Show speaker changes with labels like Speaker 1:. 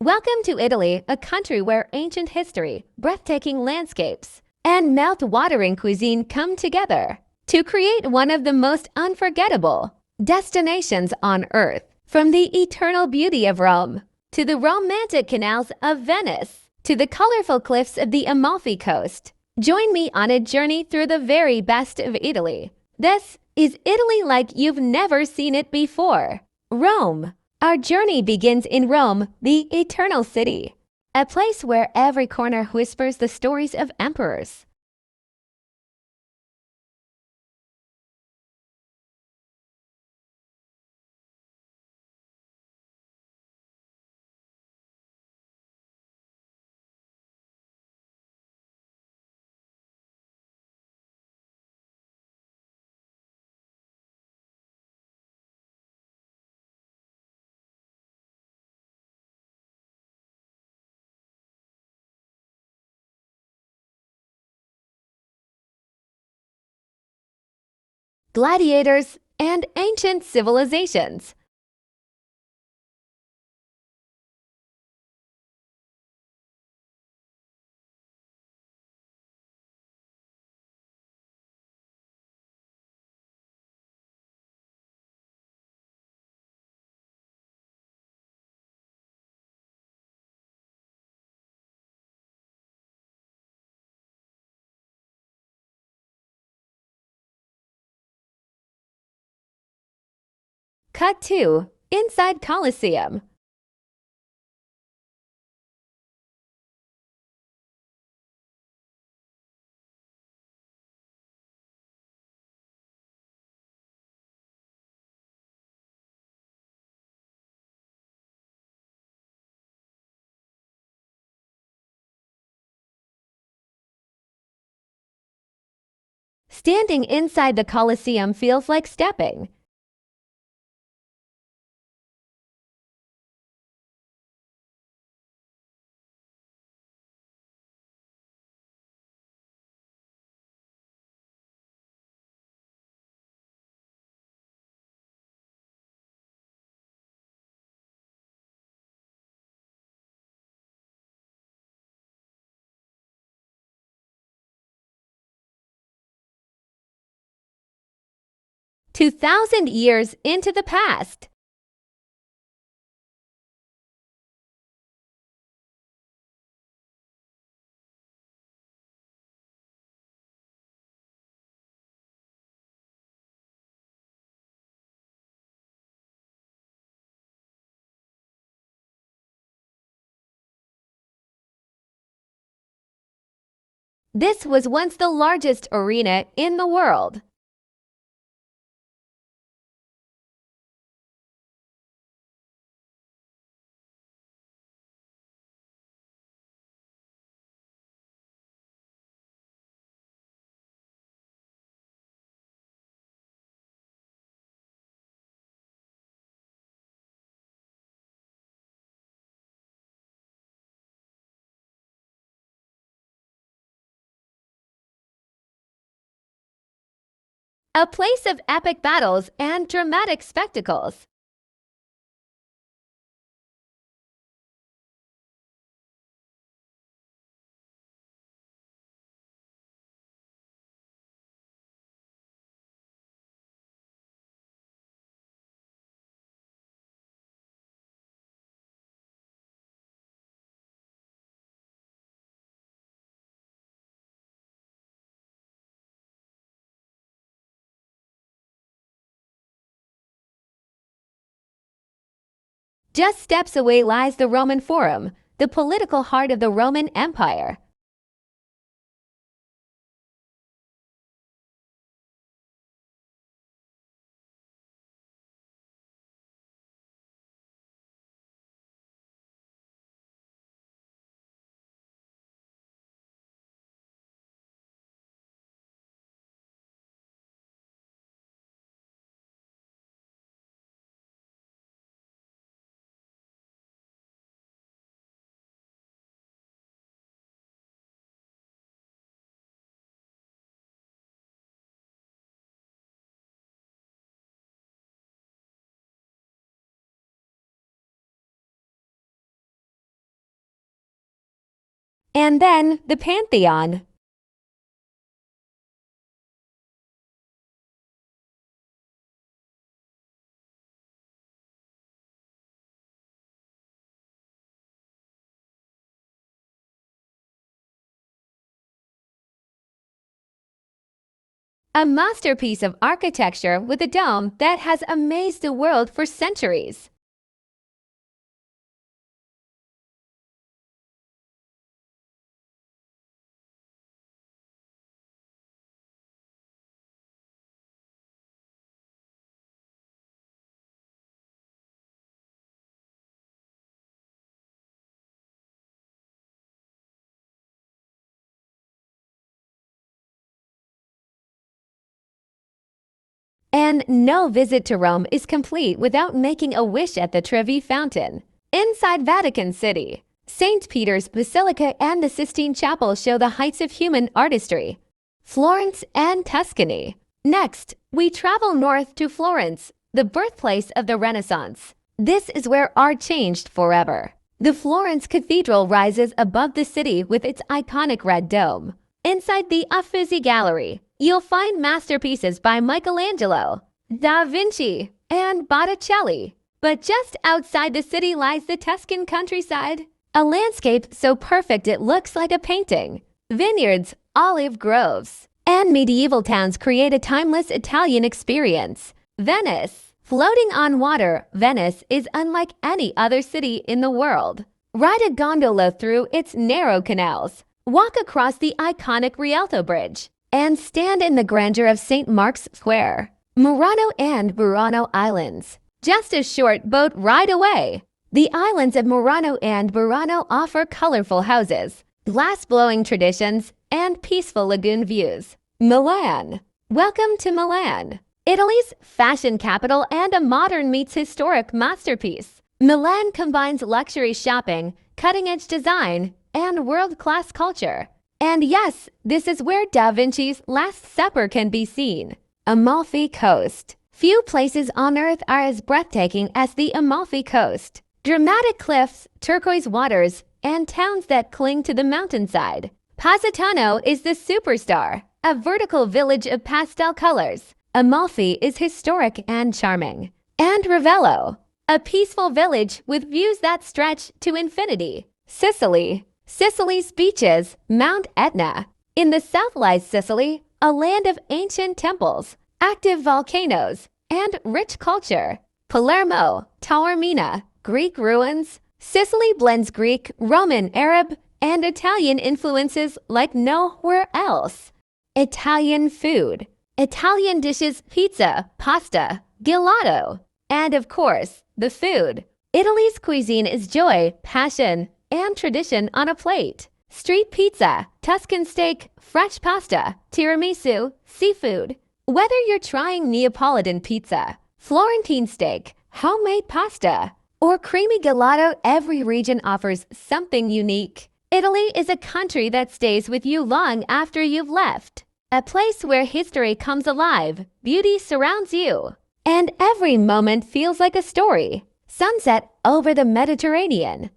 Speaker 1: Welcome to Italy, a country where ancient history, breathtaking landscapes, and mouth-watering cuisine come together to create one of the most unforgettable destinations on Earth. From the eternal beauty of Rome, to the romantic canals of Venice, to the colorful cliffs of the Amalfi Coast, join me on a journey through the very best of Italy. This is Italy like you've never seen it before. Rome. Our journey begins in Rome, the eternal city, a place where every corner whispers the stories of emperors. Gladiators, and ancient civilizations. Cut 2. Inside Colosseum. Standing inside the Colosseum feels like stepping. "2,000 years into the past." This was once the largest arena in the world. A place of epic battles and dramatic spectacles. Just steps away lies the Roman Forum, the political heart of the Roman Empire. And then the Pantheon. A masterpiece of architecture with a dome that has amazed the world for centuries. And no visit to Rome is complete without making a wish at the Trevi Fountain. Inside Vatican City, St. Peter's Basilica and the Sistine Chapel show the heights of human artistry. Florence and Tuscany. Next, we travel north to Florence, the birthplace of the Renaissance. This is where art changed forever. The Florence Cathedral rises above the city with its iconic red dome. Inside the Uffizi Gallery, you'll find masterpieces by Michelangelo, Da Vinci, and Botticelli. But just outside the city lies the Tuscan countryside, a landscape so perfect it looks like a painting. Vineyards, olive groves, and medieval towns create a timeless Italian experience. Venice. Floating on water, Venice is unlike any other city in the world. Ride a gondola through its narrow canals, walk across the iconic Rialto Bridge, and stand in the grandeur of St. Mark's Square. Murano and Burano Islands. Just a short boat ride away. The islands of Murano and Burano offer colorful houses, glass-blowing traditions, and peaceful lagoon views. Milan. Welcome to Milan, Italy's fashion capital and a modern meets historic masterpiece. Milan combines luxury shopping, cutting-edge design, and world-class culture. And yes, this is where Da Vinci's Last Supper can be seen. Amalfi Coast. Few places on earth are as breathtaking as the Amalfi Coast. Dramatic cliffs, turquoise waters, and towns that cling to the mountainside. Positano is the superstar, a vertical village of pastel colors. Amalfi is historic and charming. And Ravello, a peaceful village with views that stretch to infinity. Sicily. Sicily's beaches, Mount Etna. In the south lies Sicily, a land of ancient temples, active volcanoes, and rich culture. Palermo, Taormina, Greek ruins. Sicily blends Greek, Roman, Arab, and Italian influences like nowhere else. Italian food. Italian dishes, pizza, pasta, gelato. And of course, the food. Italy's cuisine is joy, passion, and tradition on a plate. Street pizza, Tuscan steak, fresh pasta, tiramisu, seafood. Whether you're trying Neapolitan pizza, Florentine steak, homemade pasta, or creamy gelato, every region offers something unique. Italy is a country that stays with you long after you've left. A place where history comes alive, beauty surrounds you, and every moment feels like a story. Sunset over the Mediterranean.